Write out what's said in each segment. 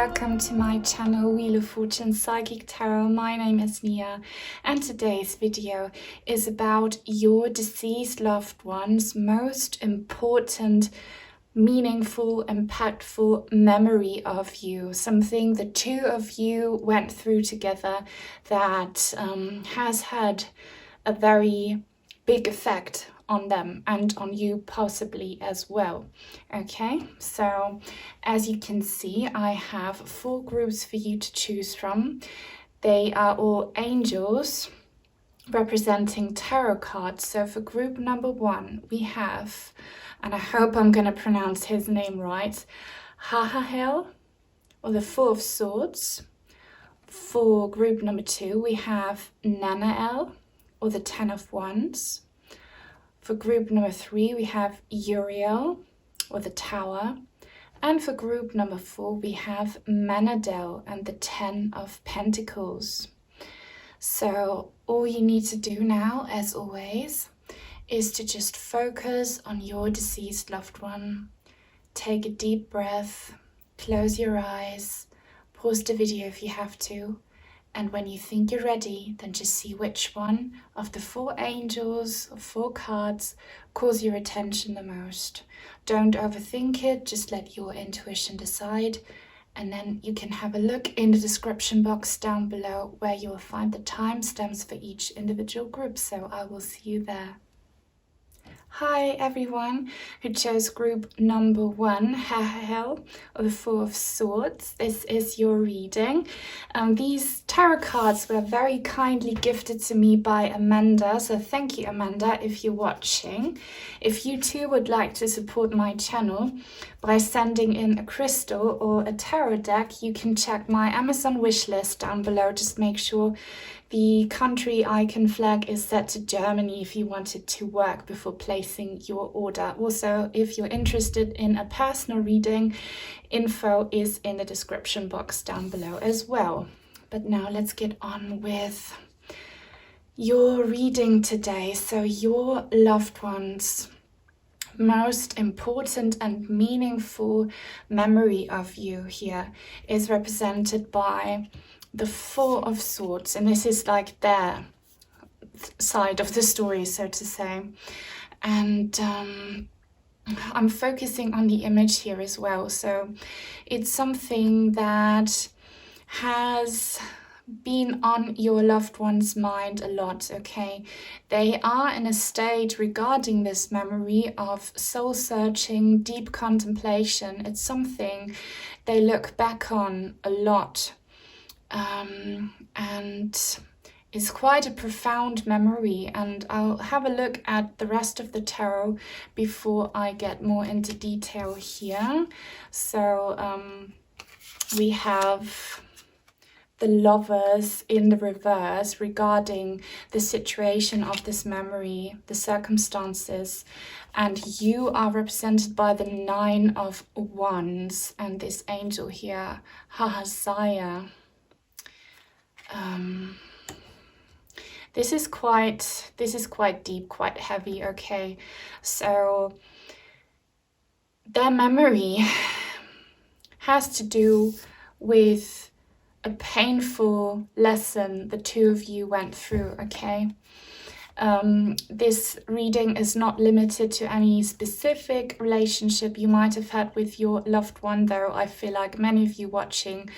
welcome to my channel Wheel of Fortune Psychic Tarot. My name is Nia and today's video is about your deceased loved one's most important, meaningful, impactful memory of you. Something the two of you went through together that has had a very big effect on them and on you possibly as well. Okay, so as you can see, I have 4 groups for you to choose from. They are all angels representing tarot cards. So for group number 1 we have, and I hope I'm going to pronounce his name right, Hahahel, or the 4 of Swords. For group number 2 we have Nanael, or the 10 of Wands. For group number 3, we have Uriel, or the Tower. And for group number 4, we have Manadel and the 10 of Pentacles. So all you need to do now, as always, is to just focus on your deceased loved one. Take a deep breath, close your eyes, pause the video if you have to. And when you think you're ready, then just see which one of the 4 angels or 4 cards calls your attention the most. Don't overthink it, just let your intuition decide. And then you can have a look in the description box down below where you will find the timestamps for each individual group. So I will see you there. Hi everyone who chose group number 1, Hahahel, or the 4 of Swords. This is your reading. These tarot cards were very kindly gifted to me by Amanda, so thank you Amanda if you're watching. If you too would like to support my channel by sending in a crystal or a tarot deck, you can check my Amazon wishlist down below. Just make sure the country icon flag is set to Germany if you want it to work before placing your order. Also, if you're interested in a personal reading, info is in the description box down below as well. But now let's get on with your reading today. So your loved one's most important and meaningful memory of you here is represented by the 4 of Swords, and this is like their side of the story, so to say. And I'm focusing on the image here as well. So it's something that has been on your loved one's mind a lot, okay? They are in a state regarding this memory of soul searching, deep contemplation. It's something they look back on a lot. And it's quite a profound memory, and I'll have a look at the rest of the tarot before I get more into detail here. So we have the Lovers in the reverse regarding the situation of this memory, the circumstances, and you are represented by the 9 of Wands and this angel here, Hahahel. This is quite deep, quite heavy, okay? So their memory has to do with a painful lesson the two of you went through, okay? This reading is not limited to any specific relationship you might have had with your loved one, though I feel like many of you watching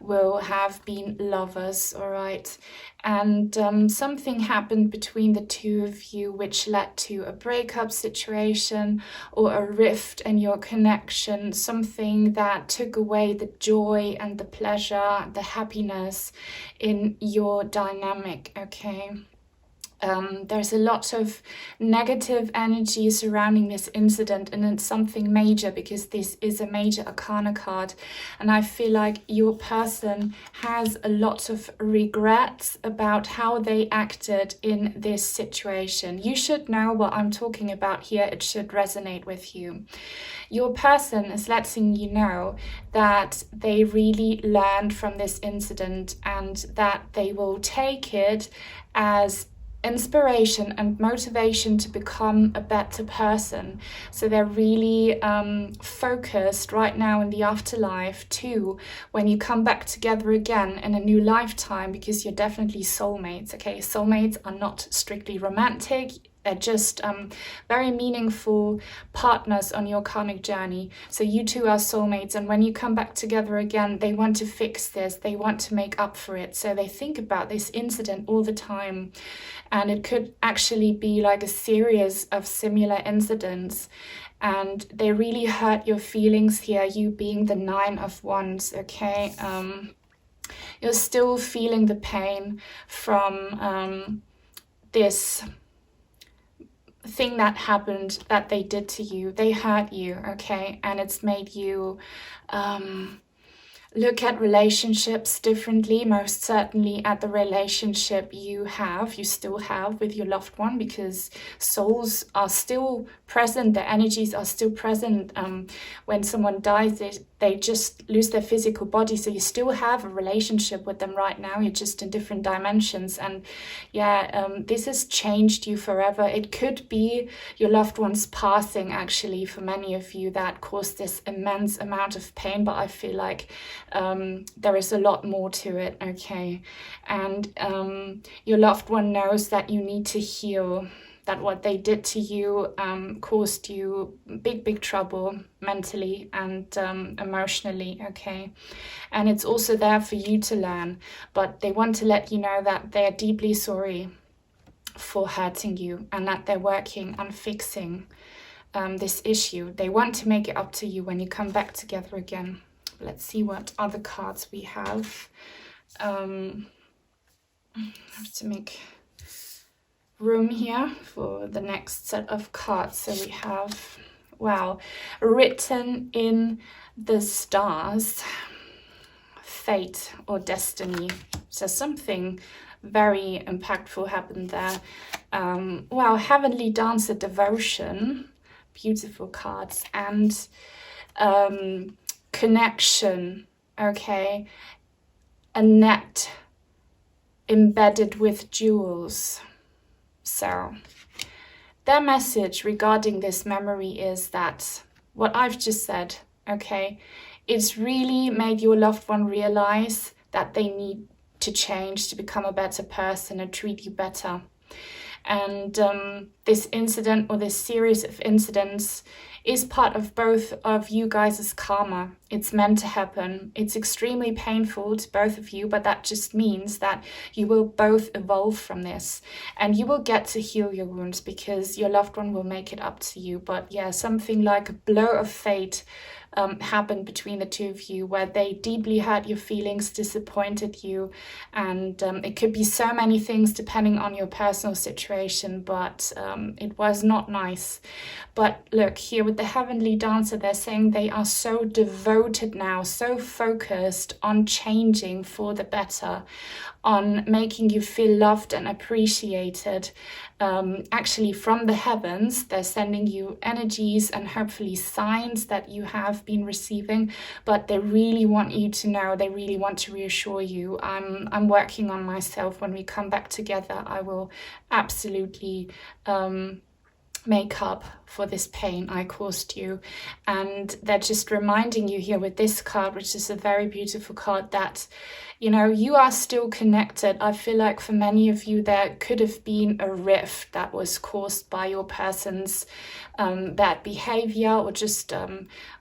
will have been lovers, all right? And something happened between the two of you which led to a breakup situation or a rift in your connection, something that took away the joy and the pleasure, the happiness in your dynamic, okay? There's a lot of negative energy surrounding this incident, and it's something major because this is a major arcana card, and I feel like your person has a lot of regrets about how they acted in this situation. You should know what I'm talking about here. It should resonate with you. Your person is letting you know that they really learned from this incident and that they will take it as inspiration and motivation to become a better person. So they're really focused right now in the afterlife too, when you come back together again in a new lifetime, because you're definitely soulmates. Okay, soulmates are not strictly romantic. They're just very meaningful partners on your karmic journey. So you two are soulmates, and when you come back together again, they want to fix this, they want to make up for it. So they think about this incident all the time, and it could actually be like a series of similar incidents, and they really hurt your feelings here, you being the 9 of Wands, okay? You're still feeling the pain from this thing that happened, that they did to you. They hurt you, okay? And it's made you look at relationships differently, most certainly at the relationship you still have with your loved one, because souls are still present, their energies are still present. When someone dies, they just lose their physical body, so you still have a relationship with them right now, you're just in different dimensions. And yeah, this has changed you forever. It could be your loved one's passing, actually, for many of you, that caused this immense amount of pain, but I feel like there is a lot more to it, okay? And your loved one knows that you need to heal, that what they did to you caused you big trouble mentally and emotionally, okay? And it's also there for you to learn, but they want to let you know that they're deeply sorry for hurting you, and that they're working on fixing this issue. They want to make it up to you when you come back together again. Let's see what other cards we have. I have to make room here for the next set of cards. So we have, wow, written in the stars, fate or destiny. So something very impactful happened there. Wow, heavenly dancer, devotion, beautiful cards, and connection, okay, a net embedded with jewels. So their message regarding this memory is that what I've just said, okay, it's really made your loved one realize that they need to change to become a better person and treat you better. And this incident, or this series of incidents, is part of both of you guys' karma. It's meant to happen. It's extremely painful to both of you, but that just means that you will both evolve from this, and you will get to heal your wounds, because your loved one will make it up to you. But yeah, something like a blow of fate happened between the two of you, where they deeply hurt your feelings, disappointed you, and it could be so many things depending on your personal situation, but it was not nice. But look, here with the heavenly dancer, they're saying they are so devoted now, so focused on changing for the better, on making you feel loved and appreciated. Actually, from the heavens, they're sending you energies and hopefully signs that you have been receiving, but they really want you to know, they really want to reassure you. I'm working on myself. When we come back together, I will absolutely make up for this pain I caused you. And they're just reminding you here with this card, which is a very beautiful card, that you know, you are still connected. I feel like for many of you there could have been a rift that was caused by your person's bad behavior, or just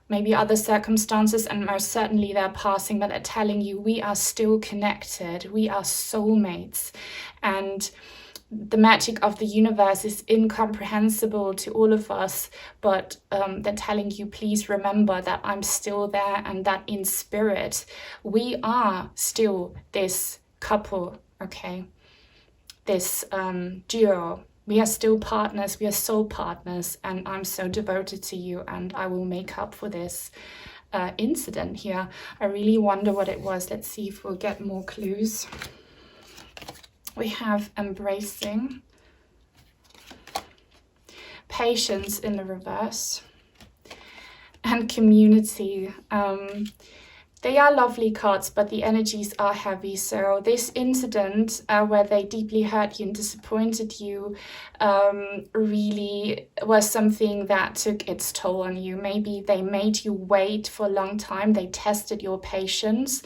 maybe other circumstances, and most certainly they're passing, but they're telling you we are still connected, we are soulmates. And the magic of the universe is incomprehensible to all of us, but they're telling you, please remember that I'm still there, and that in spirit we are still this couple, okay, this duo. We are still partners, we are soul partners, and I'm so devoted to you, and I will make up for this incident here. I really wonder what it was. Let's see if we'll get more clues. We have embracing, patience in the reverse, and community. They are lovely cards, but the energies are heavy. So this incident where they deeply hurt you and disappointed you really was something that took its toll on you. Maybe they made you wait for a long time. They tested your patience.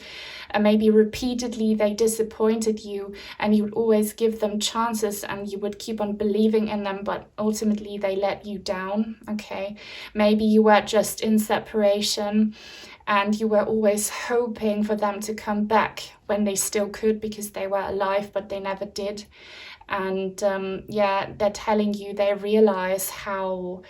Maybe repeatedly they disappointed you, and you would always give them chances and you would keep on believing in them, but ultimately they let you down. Okay, maybe you were just in separation and you were always hoping for them to come back when they still could, because they were alive, but they never did. And yeah, they're telling you they realize how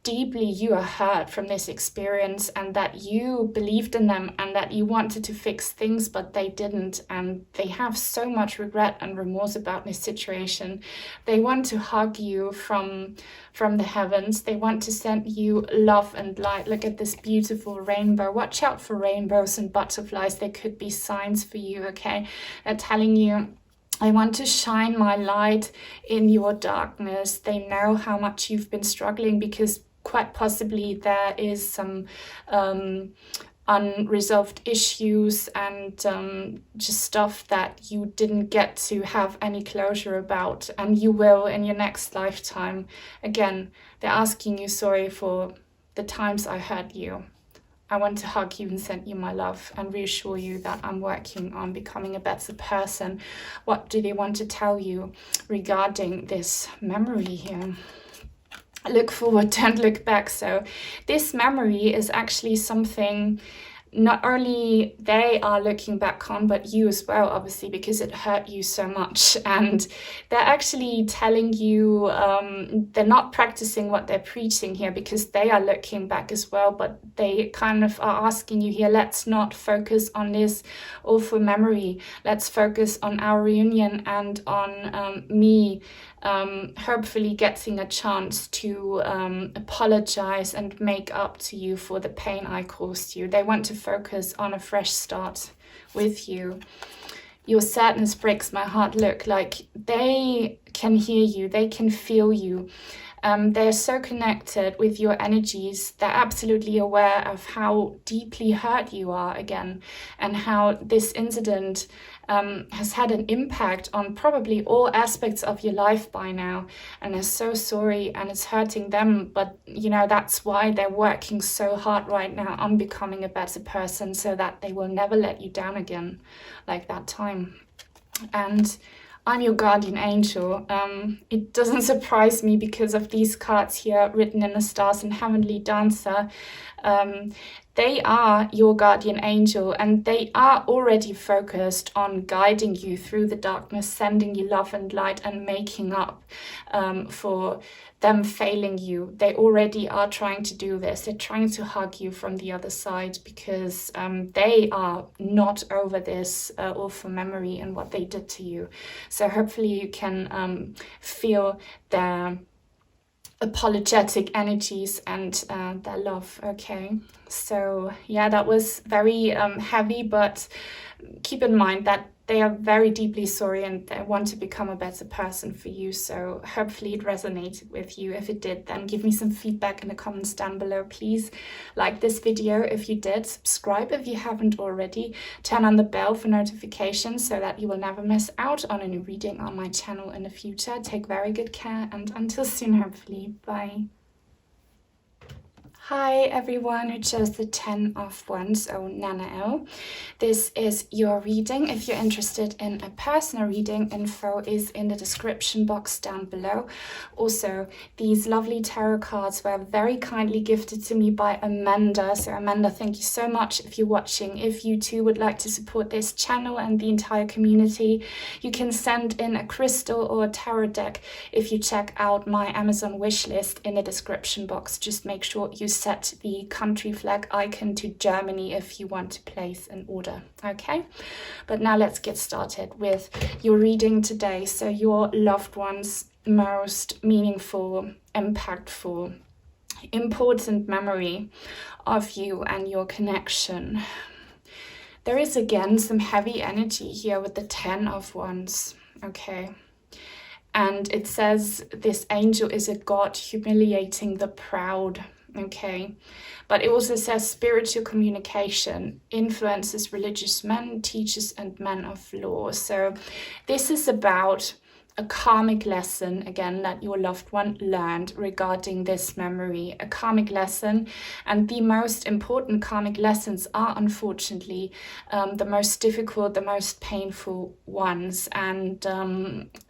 deeply you are hurt from this experience, and that you believed in them and that you wanted to fix things, but they didn't, and they have so much regret and remorse about this situation. They want to hug you from the heavens. They want to send you love and light. Look at this beautiful rainbow. Watch out for rainbows and butterflies. They could be signs for you, okay? They're telling you, I want to shine my light in your darkness. They know how much you've been struggling, because quite possibly there is some unresolved issues and just stuff that you didn't get to have any closure about, and you will in your next lifetime. Again, they're asking you sorry for the times I hurt you. I want to hug you and send you my love and reassure you that I'm working on becoming a better person. What do they want to tell you regarding this memory here? Look forward, don't look back. So this memory is actually something not only they are looking back on, but you as well, obviously, because it hurt you so much. And they're actually telling you, they're not practicing what they're preaching here, because they are looking back as well, but they kind of are asking you here, let's not focus on this awful memory. Let's focus on our reunion and on me hopefully getting a chance to apologize and make up to you for the pain I caused you. They want to focus on a fresh start with you. Your sadness breaks my heart. Look, like they can hear you, they can feel you. They're so connected with your energies. They're absolutely aware of how deeply hurt you are again, and how this incident has had an impact on probably all aspects of your life by now, and they're so sorry, and it's hurting them. But you know, that's why they're working so hard right now on becoming a better person, so that they will never let you down again like that time. And I'm your guardian angel. It doesn't surprise me because of these cards here written in the stars and Heavenly Dancer. They are your guardian angel, and they are already focused on guiding you through the darkness, sending you love and light, and making up for them failing you. They already are trying to do this. They're trying to hug you from the other side, because they are not over this awful memory and what they did to you. So hopefully you can feel their apologetic energies and their love. Okay, so yeah, that was very heavy, but keep in mind that they are very deeply sorry and they want to become a better person for you. So hopefully it resonated with you. If it did, then give me some feedback in the comments down below. Please like this video if you did, subscribe if you haven't already, turn on the bell for notifications so that you will never miss out on a new reading on my channel in the future. Take very good care, and until soon, hopefully. Bye. Hi everyone who chose the 10 of Wands, or Nanael. This is your reading. If you're interested in a personal reading, info is in the description box down below. Also, these lovely tarot cards were very kindly gifted to me by Amanda. So Amanda, thank you so much if you're watching. If you too would like to support this channel and the entire community, you can send in a crystal or a tarot deck if you check out my Amazon wishlist in the description box. Just make sure you set the country flag icon to Germany if you want to place an order. Okay, but now let's get started with your reading today. So your loved one's most meaningful, impactful, important memory of you and your connection. There is again some heavy energy here with the 10 of Wands. Okay, and it says this angel is a god humiliating the proud. okay? But it also says spiritual communication influences religious men, teachers, and men of law. So this is about a karmic lesson, again, that your loved one learned regarding this memory, a karmic lesson. And the most important karmic lessons are, unfortunately, the most difficult, the most painful ones. And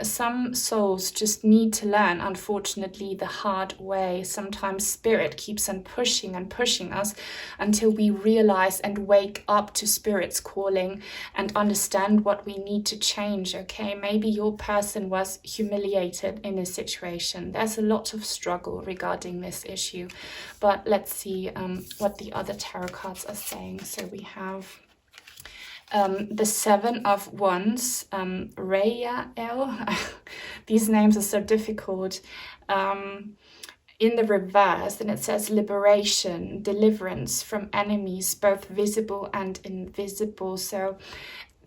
some souls just need to learn, unfortunately, the hard way. Sometimes spirit keeps on pushing and pushing us until we realize and wake up to spirit's calling and understand what we need to change, okay? Maybe your person was humiliated in this situation. There's a lot of struggle regarding this issue, but let's see what the other tarot cards are saying. So we have the Seven of Wands, Rayael. These names are so difficult. In the reverse, and it says liberation, deliverance from enemies, both visible and invisible. So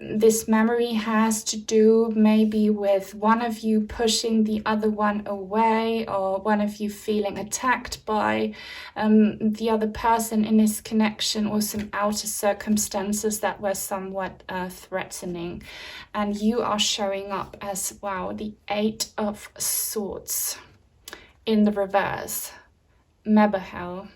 this memory has to do maybe with one of you pushing the other one away, or one of you feeling attacked by the other person in this connection, or some outer circumstances that were somewhat threatening. And you are showing up as, wow, the Eight of Swords in the reverse. Manadel,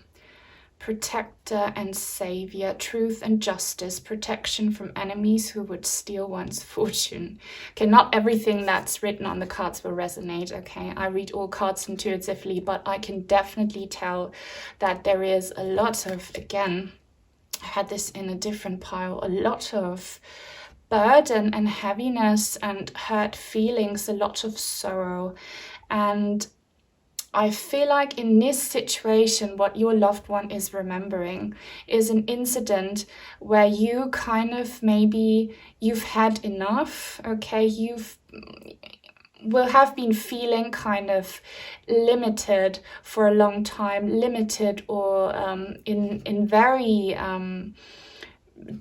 protector and savior, truth and justice, protection from enemies who would steal one's fortune. Okay, not everything that's written on the cards will resonate, okay? I read all cards intuitively, but I can definitely tell that there is a lot of, again, I had this in a different pile, a lot of burden and heaviness and hurt feelings, a lot of sorrow. And I feel like in this situation, what your loved one is remembering is an incident where you kind of, maybe you've had enough, okay? Will have been feeling kind of limited for a long time, limited or in very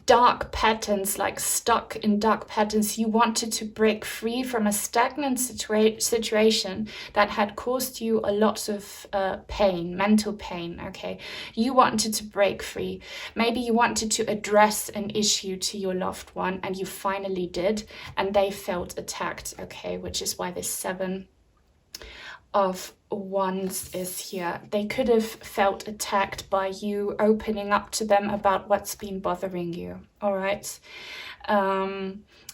dark patterns, like stuck in dark patterns. You wanted to break free from a stagnant situation that had caused you a lot of pain, mental pain, okay? You wanted to break free. Maybe you wanted to address an issue to your loved one, and you finally did, and they felt attacked, okay? Which is why this Seven of Wands is here. They could have felt attacked by you opening up to them about what's been bothering you, all right?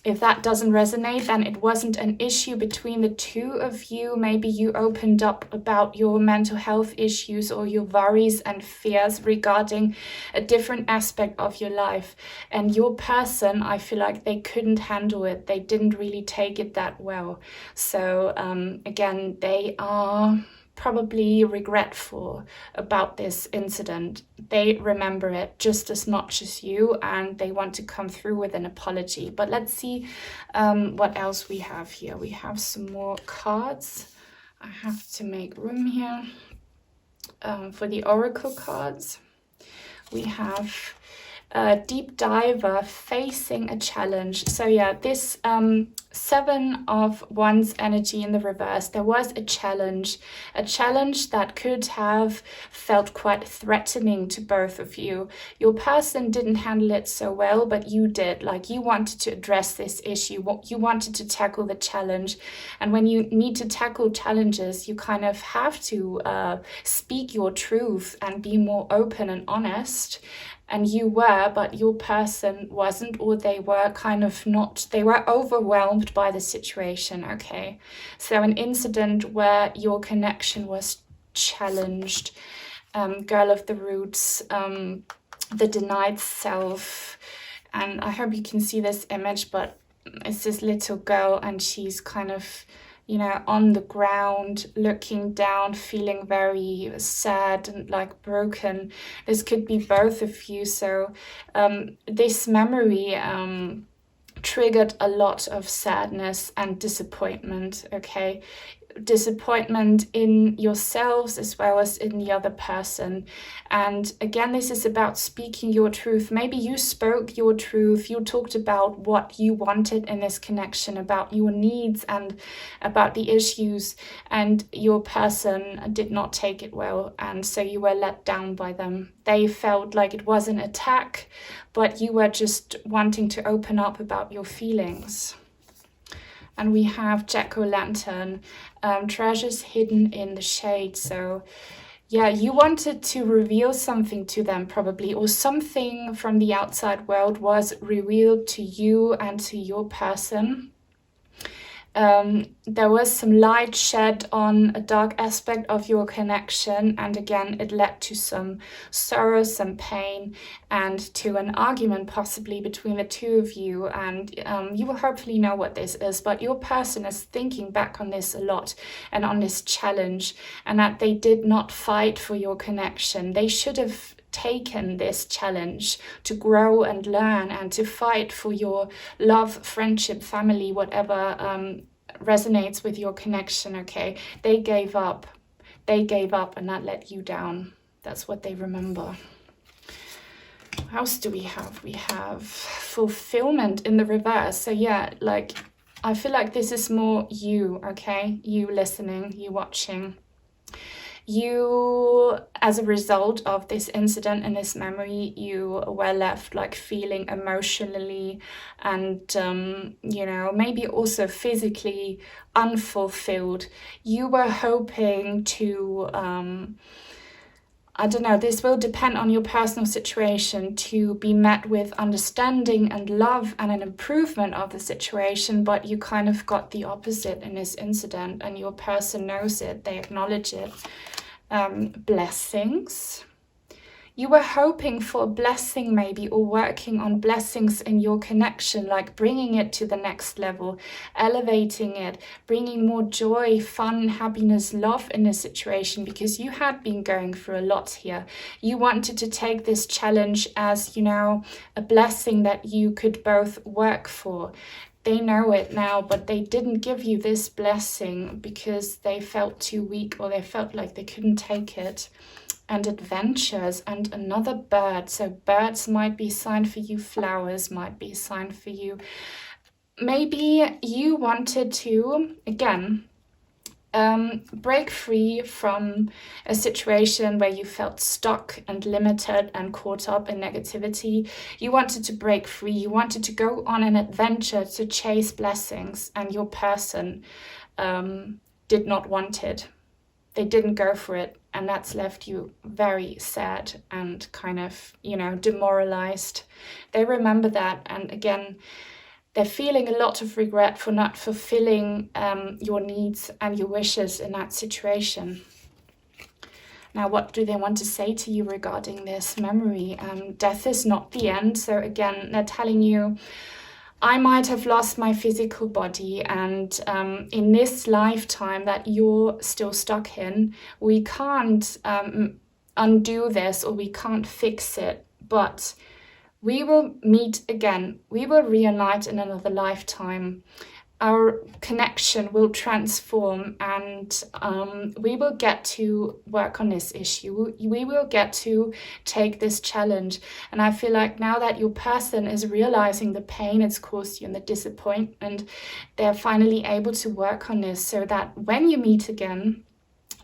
If that doesn't resonate, then it wasn't an issue between the two of you. Maybe you opened up about your mental health issues or your worries and fears regarding a different aspect of your life. And your person, I feel like they couldn't handle it. They didn't really take it that well. So again, they are probably regretful about this incident. They remember it just as much as you, and they want to come through with an apology. But let's see what else we have here. We have some more cards. I have to make room here for the oracle cards. We have deep diver facing a challenge. So yeah, this Seven of Wands energy in the reverse, there was a challenge that could have felt quite threatening to both of you. Your person didn't handle it so well, but you did. Like, you wanted to address this issue, you wanted to tackle the challenge. And when you need to tackle challenges, you kind of have to speak your truth and be more open and honest. And you were, but your person wasn't, or they were kind of not, they were overwhelmed by the situation, okay? So an incident where your connection was challenged, girl of the roots, the denied self. And I hope you can see this image, but it's this little girl, and she's kind of, you know, on the ground, looking down, feeling very sad and like broken. This could be both of you. So this memory triggered a lot of sadness and disappointment, okay? disappointment in yourselves as well as in the other person. And again, this is about speaking your truth. Maybe you spoke your truth, you talked about what you wanted in this connection, about your needs and about the issues, and your person did not take it well, and so you were let down by them. They felt like it was an attack, but you were just wanting to open up about your feelings. And we have jack-o'-lantern, treasures hidden in the shade. So yeah, you wanted to reveal something to them probably, or something from the outside world was revealed to you and to your person. There was some light shed on a dark aspect of your connection, and again it led to some sorrow, some pain, and to an argument possibly between the two of you. And you will hopefully know what this is, but your person is thinking back on this a lot and on this challenge, and that they did not fight for your connection. They should have taken this challenge to grow and learn and to fight for your love, friendship, family, whatever resonates with your connection. Okay, they gave up, and that let you down. That's what they remember. What else do we have? We have fulfillment in the reverse. So yeah, like I feel like this is more you, okay, you listening, you watching. You, as a result of this incident and this memory, you were left like feeling emotionally and, you know, maybe also physically unfulfilled. You were hoping to, I don't know, this will depend on your personal situation, to be met with understanding and love and an improvement of the situation, but you kind of got the opposite in this incident, and your person knows it, they acknowledge it. Blessings. You were hoping for a blessing maybe, or working on blessings in your connection, like bringing it to the next level, elevating it, bringing more joy, fun, happiness, love in this situation, because you had been going through a lot here. You wanted to take this challenge as, you know, a blessing that you could both work for. They know it now, but they didn't give you this blessing because they felt too weak, or they felt like they couldn't take it. And adventures, and another bird. So birds might be a sign for you, flowers might be a sign for you. Maybe you wanted to, again, break free from a situation where you felt stuck and limited and caught up in negativity. You wanted to break free. You wanted to go on an adventure to chase blessings, and your person did not want it. They didn't go for it, and that's left you very sad and kind of, you know, demoralized. They remember that, and again, they're feeling a lot of regret for not fulfilling your needs and your wishes in that situation. Now, what do they want to say to you regarding this memory? Death is not the end. So again, they're telling you, I might have lost my physical body, and in this lifetime that you're still stuck in, we can't undo this, or we can't fix it, but we will meet again. We will reunite in another lifetime. Our connection will transform, and we will get to work on this issue. We will get to take this challenge. And I feel like now that your person is realizing the pain it's caused you and the disappointment, they're finally able to work on this, so that when you meet again,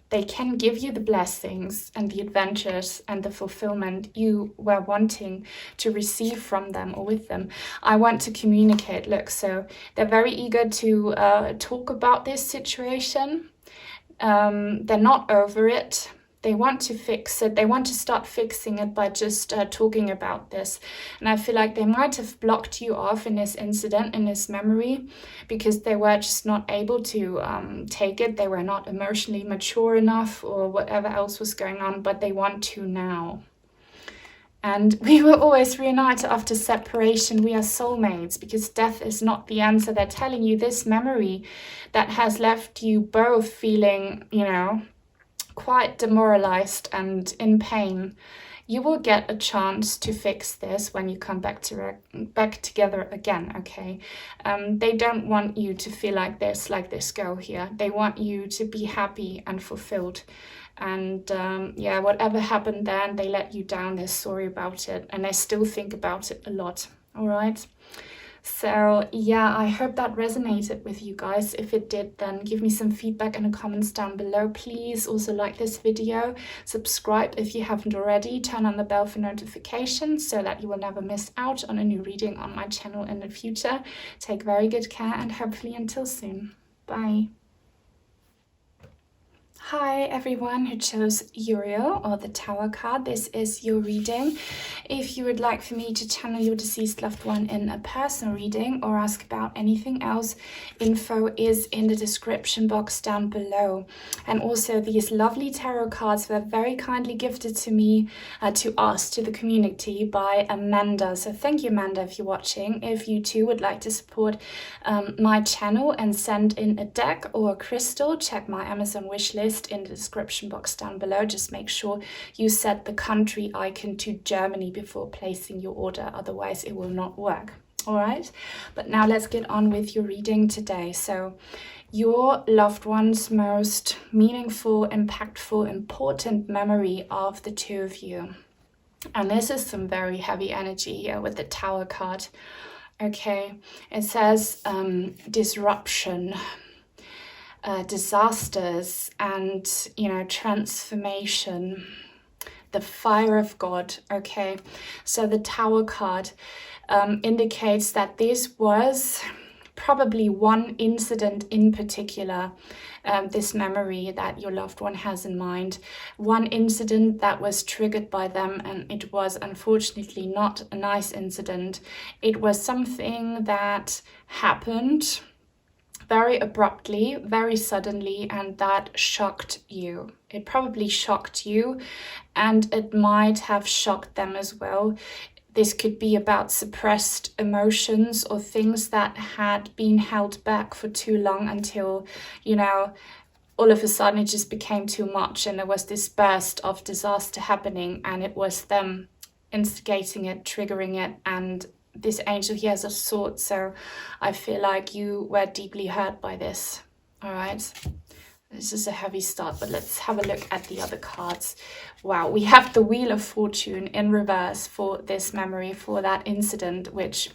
they can give you the blessings and the adventures and the fulfillment you were wanting to receive from them or with them. I want to communicate. Look, so they're very eager to talk about this situation. They're not over it. They want to fix it. They want to start fixing it by just talking about this. And I feel like they might have blocked you off in this incident, in this memory, because they were just not able to take it. They were not emotionally mature enough, or whatever else was going on, but they want to now. And we will always reunite after separation. We are soulmates, because death is not the answer. They're telling you this memory that has left you both feeling, you know, quite demoralized and in pain. you will get a chance to fix this when you come back together again, okay? They don't want you to feel like this girl here. They want you to be happy and fulfilled. And yeah, whatever happened then, they let you down, they're sorry about it, and they still think about it a lot, all right? So yeah, I hope that resonated with you guys. If it did, then give me some feedback in the comments down below. Please also like this video, subscribe if you haven't already, turn on the bell for notifications so that you will never miss out on a new reading on my channel in the future. Take very good care and hopefully until soon. Bye. Hi everyone who chose Uriel or the Tower card. This is your reading. If you would like for me to channel your deceased loved one in a personal reading or ask about anything else, info is in the description box down below. And also these lovely tarot cards were very kindly gifted to me, to us, to the community by Amanda. So thank you, Amanda, if you're watching. If you too would like to support my channel and send in a deck or a crystal, check my Amazon wishlist in the description box down below. Just make sure you set the country icon to Germany before placing your order, otherwise it will not work. All right, but now let's get on with your reading today. So your loved one's most meaningful, impactful, important memory of the two of you. And this is some very heavy energy here with the Tower card. Okay, it says disruption, disasters, and transformation, the fire of God. Okay, so the Tower card indicates that this was probably one incident in particular, this memory that your loved one has in mind, one incident that was triggered by them, and it was unfortunately not a nice incident. It was something that happened very abruptly, very suddenly, and that shocked you. It probably shocked you, and it might have shocked them as well. This could be about suppressed emotions or things that had been held back for too long until, all of a sudden it just became too much and there was this burst of disaster happening, and it was them instigating it, triggering it, and this angel here has a sword, so I feel like you were deeply hurt by this. All right, this is a heavy start, but let's have a look at the other cards. Wow, we have the Wheel of Fortune in reverse for this memory, for that incident, which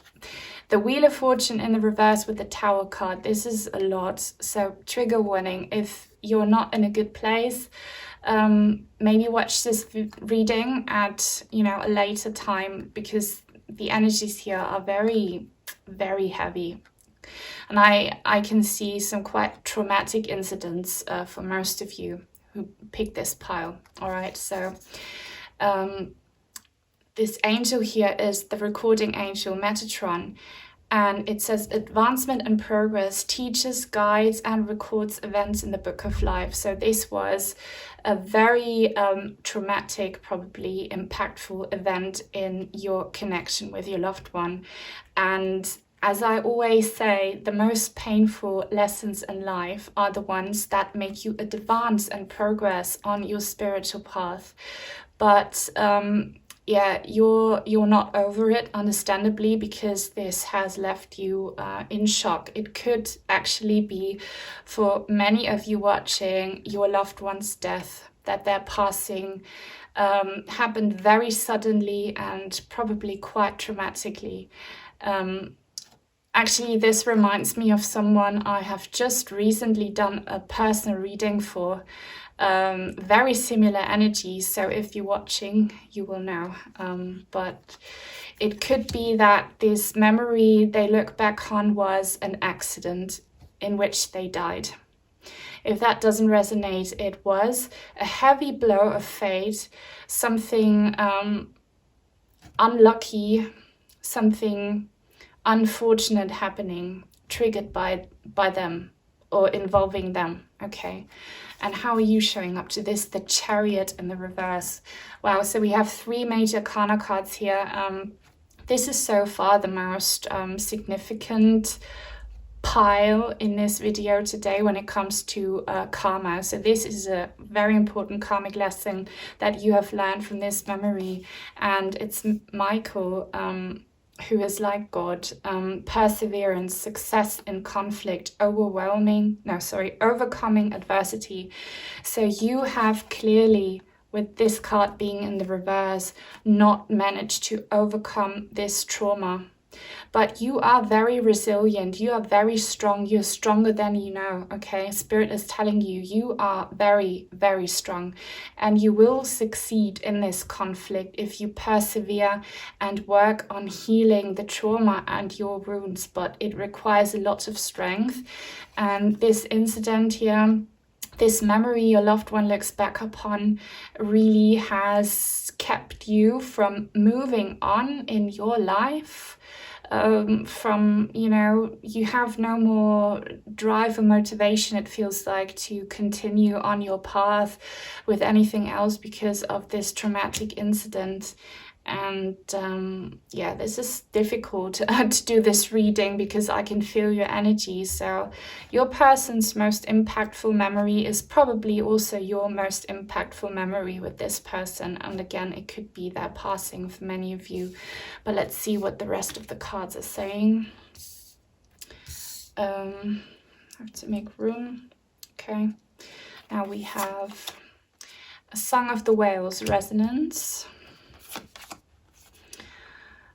the Wheel of Fortune in the reverse with the Tower card, this is a lot. So trigger warning, if you're not in a good place, maybe watch this reading at a later time, because the energies here are very, very heavy. And I can see some quite traumatic incidents for most of you who picked this pile. All right, so this angel here is the recording angel Metatron. And it says advancement and progress, teaches, guides, and records events in the book of life. So this was a very traumatic, probably impactful event in your connection with your loved one. And as I always say, the most painful lessons in life are the ones that make you advance and progress on your spiritual path. But yeah, you're not over it, understandably, because this has left you in shock. It could actually be, for many of you watching, your loved one's death, that their passing happened very suddenly and probably quite traumatically. Actually, this reminds me of someone I have just recently done a personal reading for. Very similar energies, so if you're watching, you will know. But it could be that this memory they look back on was an accident in which they died. If that doesn't resonate, it was a heavy blow of fate, something unlucky, something unfortunate happening, triggered by them or involving them. Okay, and how are you showing up to this? The Chariot in the reverse. Wow, so we have 3 major Arcana cards here. This is so far the most significant pile in this video today when it comes to karma. So this is a very important karmic lesson that you have learned from this memory, and it's Michael who is like God, perseverance, success in conflict, overcoming adversity. So you have clearly, with this card being in the reverse, not managed to overcome this trauma. But you are very resilient, you are very strong, you're stronger than you know, okay? Spirit is telling you, you are very, very strong, and you will succeed in this conflict if you persevere and work on healing the trauma and your wounds, but it requires a lot of strength. And this incident here, this memory your loved one looks back upon, really has kept you from moving on in your life. You have no more drive or motivation, it feels like, to continue on your path with anything else because of this traumatic incident. And this is difficult to do this reading because I can feel your energy. So your person's most impactful memory is probably also your most impactful memory with this person. And again, it could be their passing for many of you. But let's see what the rest of the cards are saying. I have to make room. Okay. Now we have a Song of the Whales resonance.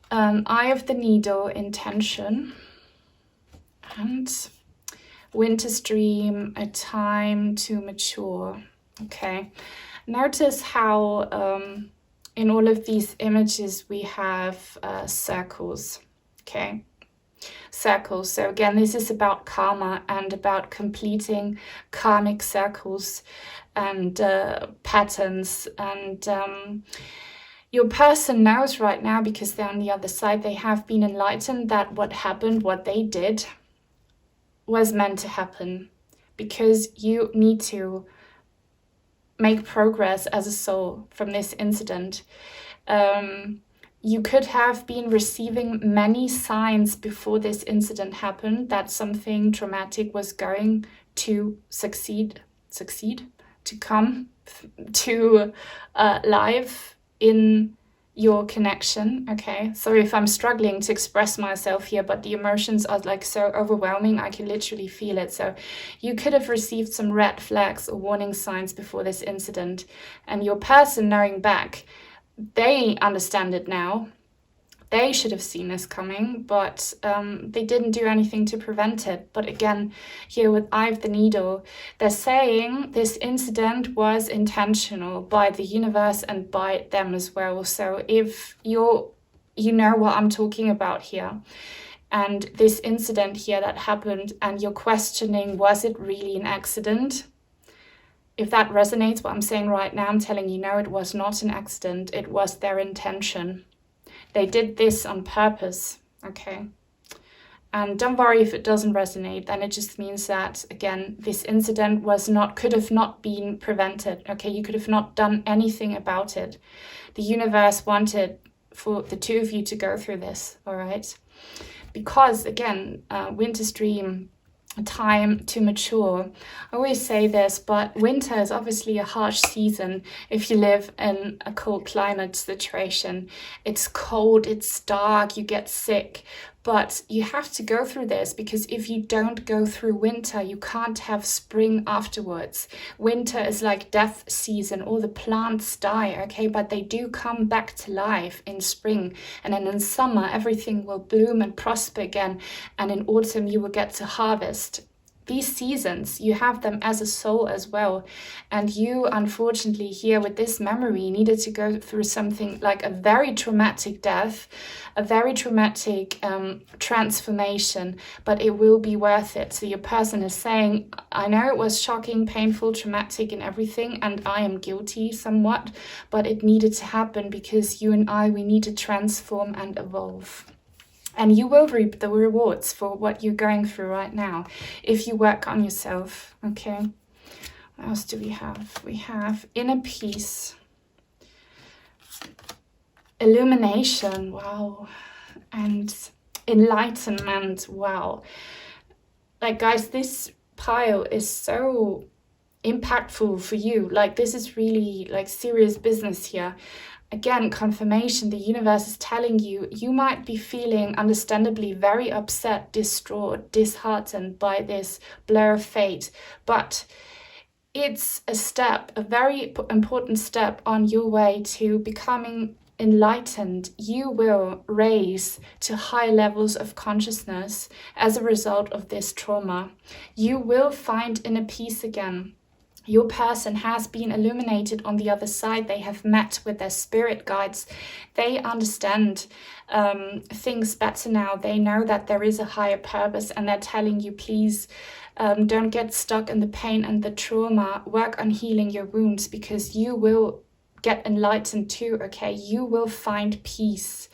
Eye of the Needle, intention, and Winter's Dream, a time to mature. Okay, notice how in all of these images we have circles. Okay, circles. So again, this is about karma and about completing karmic circles and patterns. And your person knows right now, because they're on the other side, they have been enlightened that what happened, what they did, was meant to happen, because you need to make progress as a soul from this incident. You could have been receiving many signs before this incident happened that something traumatic was going to succeed, to come to life in your connection. Okay, sorry if I'm struggling to express myself here, but the emotions are like so overwhelming, I can literally feel it. So you could have received some red flags or warning signs before this incident, and your person, knowing back, they understand it now. They should have seen this coming, but they didn't do anything to prevent it. But again, here with Eye of the Needle, they're saying this incident was intentional by the universe and by them as well. So if you know what I'm talking about here, and this incident here that happened, and you're questioning, was it really an accident? If that resonates, what I'm saying right now, I'm telling you, no, it was not an accident. It was their intention. They did this on purpose, okay? And don't worry if it doesn't resonate, then it just means that, again, this incident could have not been prevented, okay? You could have not done anything about it. The universe wanted for the two of you to go through this, all right? Because, again, Winter's Dream, time to mature. I always say this, but winter is obviously a harsh season if you live in a cold climate situation. It's cold, it's dark, you get sick, but you have to go through this, because if you don't go through winter, you can't have spring afterwards. Winter is like death season, all the plants die, okay, but they do come back to life in spring, and then in summer everything will bloom and prosper again, and in autumn you will get to harvest. These seasons, you have them as a soul as well. And you, unfortunately, here with this memory, needed to go through something like a very traumatic death, a very traumatic transformation, but it will be worth it. So your person is saying, I know it was shocking, painful, traumatic and everything, and I am guilty somewhat, but it needed to happen because you and I, we need to transform and evolve. And you will reap the rewards for what you're going through right now if you work on yourself, okay? What else do we have? We have inner peace, illumination, wow, and enlightenment, wow. like, guys, this pile is so impactful for you. Like, this is really like serious business here. Again, confirmation. The universe is telling you, you might be feeling understandably very upset, distraught, disheartened by this blur of fate, but it's a step, a very important step on your way to becoming enlightened. You will raise to high levels of consciousness as a result of this trauma. You will find inner peace again. Your person has been illuminated on the other side. They have met with their spirit guides. They understand things better now. They know that there is a higher purpose, and they're telling you, please don't get stuck in the pain and the trauma. Work on healing your wounds, because you will get enlightened too, okay? You will find peace.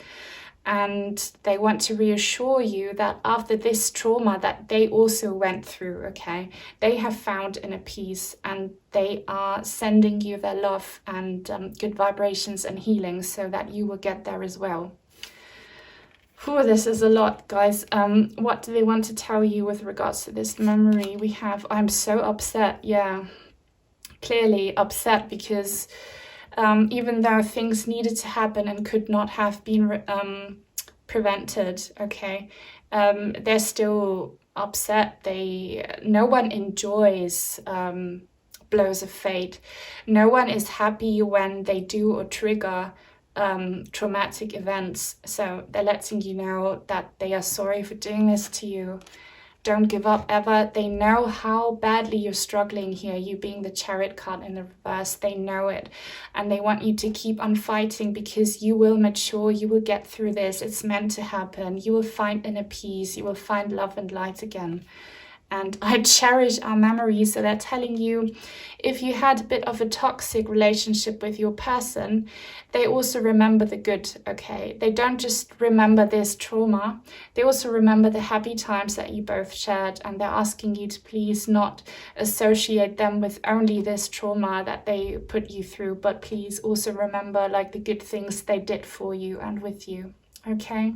And they want to reassure you that after this trauma that they also went through, okay, they have found inner peace, and they are sending you their love and good vibrations and healing, so that you will get there as well. Whew, this is a lot, guys. What do they want to tell you with regards to this memory? We have, I'm so upset. Yeah, clearly upset, because even though things needed to happen and could not have been prevented, okay, they're still upset. No one enjoys blows of fate. No one is happy when they do or trigger traumatic events. So they're letting you know that they are sorry for doing this to you. Don't give up ever. They know how badly you're struggling here, you being the Chariot card in the reverse. They know it, and they want you to keep on fighting, because you will mature. You will get through this. It's meant to happen. You will find inner peace. You will find love and light again. And I cherish our memories. So they're telling you, if you had a bit of a toxic relationship with your person, they also remember the good, okay? They don't just remember this trauma. They also remember the happy times that you both shared. And they're asking you to please not associate them with only this trauma that they put you through, but please also remember like the good things they did for you and with you, okay?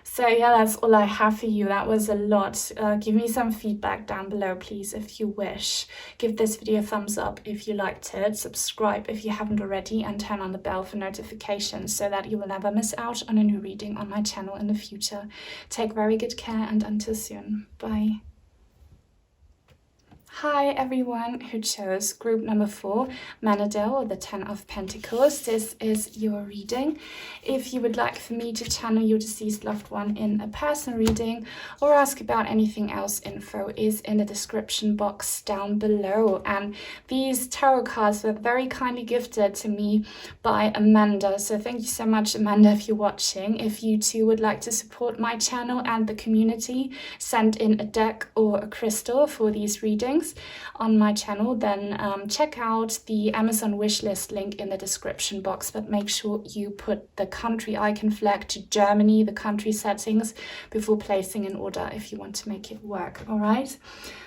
So yeah, that's all I have for you. That was a lot. Give me some feedback down below, please, if you wish. Give this video a thumbs up if you liked it. Subscribe if you haven't already, and turn on the bell for notifications so that you will never miss out on a new reading on my channel in the future. Take very good care, and until soon. Bye. Hi everyone who chose group number 4, Manadel, or the 10 of Pentacles. This is your reading. If you would like for me to channel your deceased loved one in a personal reading or ask about anything else, info is in the description box down below. And these tarot cards were very kindly gifted to me by Amanda. So thank you so much, Amanda, if you're watching. If you too would like to support my channel and the community, send in a deck or a crystal for these readings on my channel, then check out the Amazon wishlist link in the description box, but make sure you put the country icon flag to Germany, the country settings, before placing an order if you want to make it work. All right,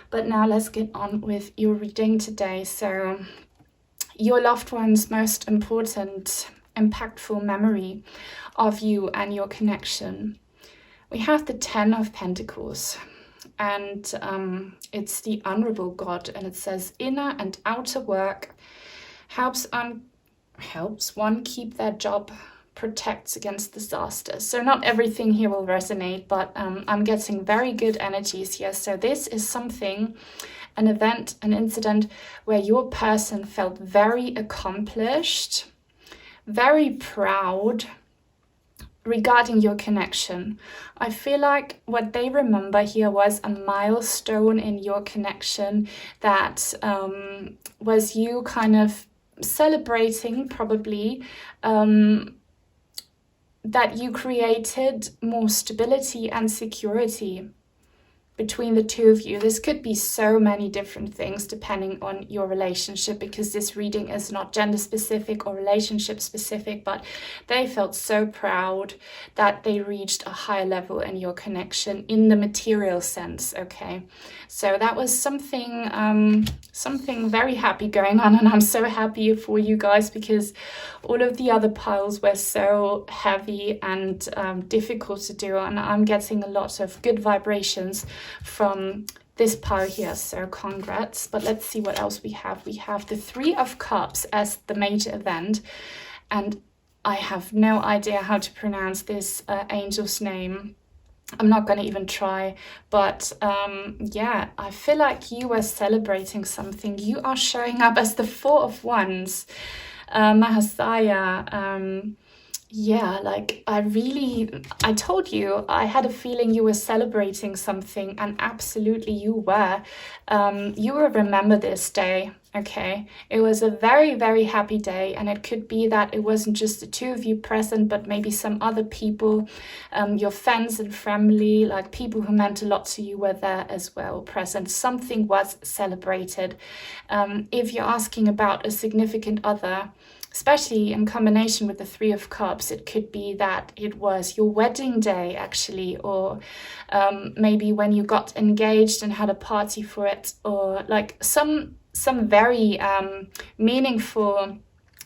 but now let's get on with your reading today. So your loved one's most important, impactful memory of you and your connection. We have the 10 of Pentacles. And it's the honorable God, and it says inner and outer work helps one keep their job, protects against disaster. So not everything here will resonate, but I'm getting very good energies here. So this is something, an event, an incident where your person felt very accomplished, very proud regarding your connection. I feel like what they remember here was a milestone in your connection that was you kind of celebrating, probably, that you created more stability and security between the two of you. This could be so many different things depending on your relationship, because this reading is not gender specific or relationship specific, but they felt so proud that they reached a higher level in your connection in the material sense, okay? So that was something very happy going on, and I'm so happy for you guys, because all of the other piles were so heavy and difficult to do, and I'm getting a lot of good vibrations from this pile here, so congrats. But let's see what else we have. We have the Three of Cups as the major event, and I have no idea how to pronounce this angel's name. I'm not going to even try, but yeah, I feel like you were celebrating something. You are showing up as the Four of Wands, Mahasaya. Yeah, like I told you, I had a feeling you were celebrating something, and absolutely you were. You will remember this day, okay? It was a very, very happy day, and it could be that it wasn't just the two of you present, but maybe some other people, your friends and family, like people who meant a lot to you were there as well, present. Something was celebrated. If you're asking about a significant other, especially in combination with the Three of Cups, it could be that it was your wedding day actually, or maybe when you got engaged and had a party for it, or like some very meaningful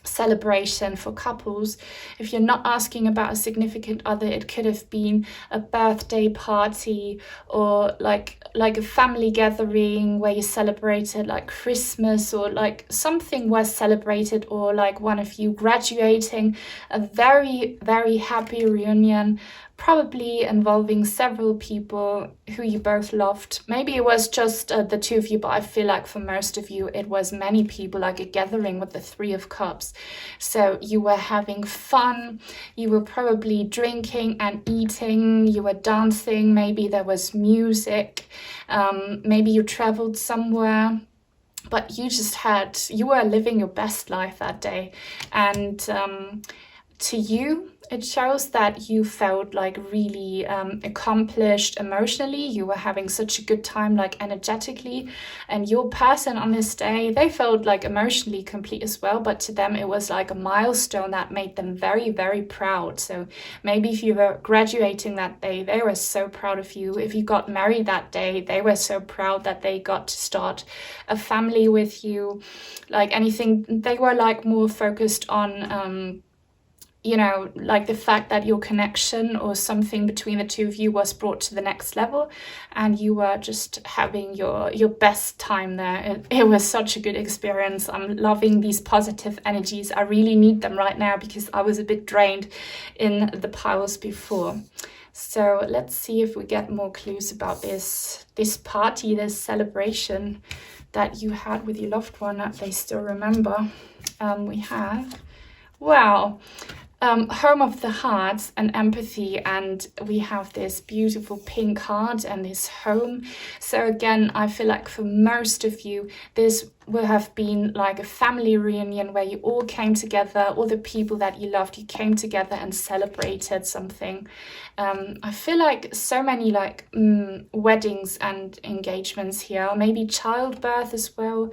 celebration for couples. If you're not asking about a significant other, it could have been a birthday party, or like a family gathering where you celebrated like Christmas, or like something was celebrated, or like one of you graduating, a very, very happy reunion, probably involving several people who you both loved. Maybe it was just the two of you, but I feel like for most of you it was many people, like a gathering with the Three of Cups. So you were having fun, you were probably drinking and eating, you were dancing, maybe there was music, maybe you traveled somewhere. But you were living your best life that day. And to you, it shows that you felt like really accomplished emotionally. You were having such a good time, like energetically. And your person on this day, they felt like emotionally complete as well. But to them, it was like a milestone that made them very, very proud. So maybe if you were graduating that day, they were so proud of you. If you got married that day, they were so proud that they got to start a family with you. Like anything, they were like more focused on you know, like the fact that your connection or something between the two of you was brought to the next level, and you were just having your best time there. It was such a good experience. I'm loving these positive energies. I really need them right now because I was a bit drained in the piles before. So let's see if we get more clues about this party, this celebration that you had with your loved one that they still remember. We have, wow, Home of the Hearts and empathy, and we have this beautiful pink heart and this home. So again, I feel like for most of you, this will have been like a family reunion where you all came together, all the people that you loved, you came together and celebrated something. I feel like so many like weddings and engagements here, or maybe childbirth as well,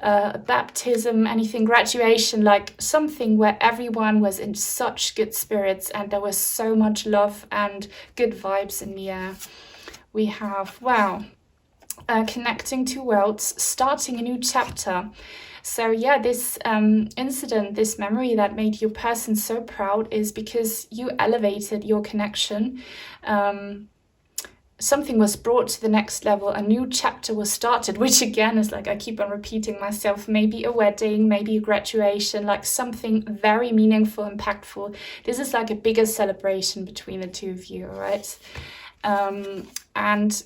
baptism, anything, graduation, like something where everyone was in such good spirits and there was so much love and good vibes in the air. We have, wow, connecting two worlds, starting a new chapter. So yeah, this incident, this memory that made your person so proud is because you elevated your connection. Something was brought to the next level, a new chapter was started, which again is like, I keep on repeating myself, maybe a wedding, maybe a graduation, like something very meaningful, impactful. This is like a bigger celebration between the two of you, all right? And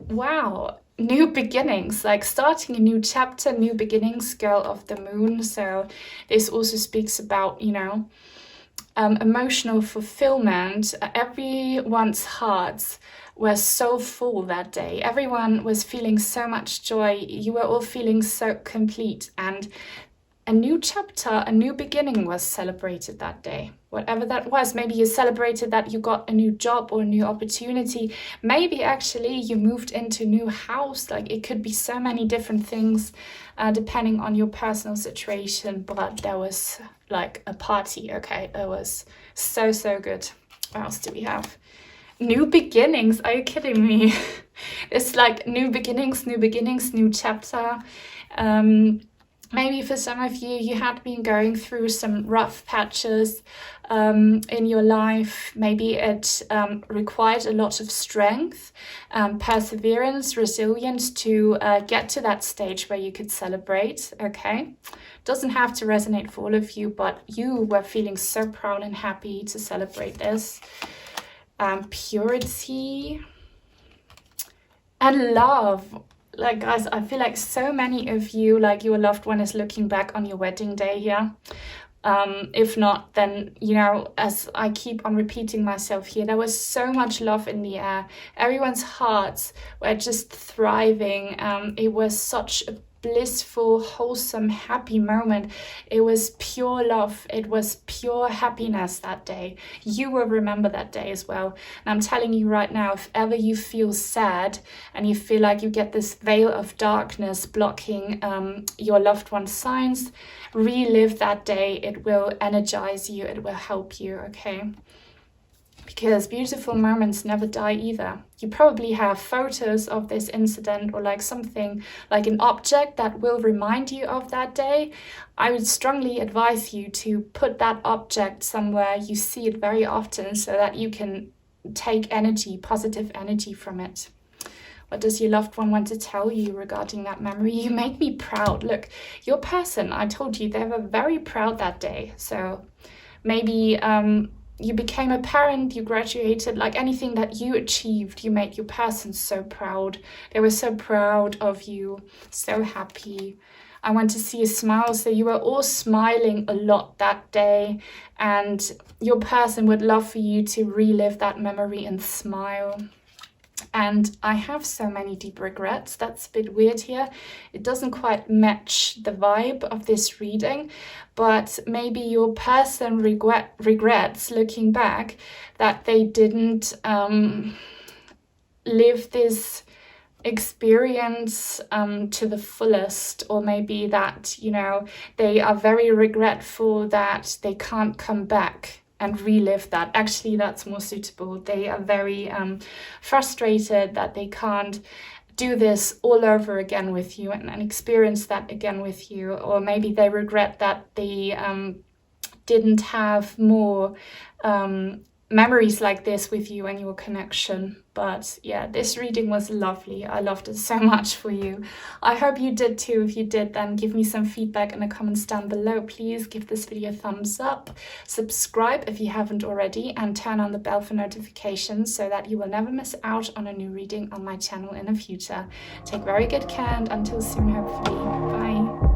wow, new beginnings, like starting a new chapter, new beginnings, girl of the moon. So this also speaks about, you know, emotional fulfillment. Everyone's hearts were so full that day. Everyone was feeling so much joy. You were all feeling so complete, and a new chapter, a new beginning was celebrated that day. Whatever that was, maybe you celebrated that you got a new job or a new opportunity. Maybe actually you moved into a new house. Like it could be so many different things depending on your personal situation. But there was like a party, okay? It was so, so good. What else do we have? New beginnings, are you kidding me? It's like new beginnings, new chapter. Maybe for some of you, you had been going through some rough patches in your life. Maybe it required a lot of strength, perseverance, resilience to get to that stage where you could celebrate, okay? Doesn't have to resonate for all of you, but you were feeling so proud and happy to celebrate this. Purity and love. Like, guys, I feel like so many of you, like your loved one is looking back on your wedding day here. If not, then, you know, as I keep on repeating myself here, there was so much love in the air. Everyone's hearts were just thriving. It was such a blissful, wholesome, happy moment. It was pure love. It was pure happiness that day. You will remember that day as well. And I'm telling you right now, if ever you feel sad and you feel like you get this veil of darkness blocking your loved one's signs, relive that day. It will energize you. It will help you, okay? Because beautiful moments never die either. You probably have photos of this incident or like something, like an object that will remind you of that day. I would strongly advise you to put that object somewhere you see it very often so that you can take energy, positive energy from it. What does your loved one want to tell you regarding that memory? You make me proud. Look, your person, I told you, they were very proud that day. So maybe you became a parent, you graduated, like anything that you achieved, you made your person so proud. They were so proud of you, so happy. I want to see a smile, so you were all smiling a lot that day, and your person would love for you to relive that memory and smile. And I have so many deep regrets. That's a bit weird here. It doesn't quite match the vibe of this reading, but maybe your person regrets looking back that they didn't live this experience to the fullest, or maybe that, you know, they are very regretful that they can't come back and relive that. Actually, that's more suitable. They are very frustrated that they can't do this all over again with you and experience that again with you. Or maybe they regret that they didn't have more memories like this with you and your connection. But yeah, this reading was lovely. I loved it so much for you. I hope you did too. If you did, then give me some feedback in the comments down below. Please give this video a thumbs up, subscribe if you haven't already, and turn on the bell for notifications so that you will never miss out on a new reading on my channel in the future. Take very good care, and until soon, hopefully. Bye.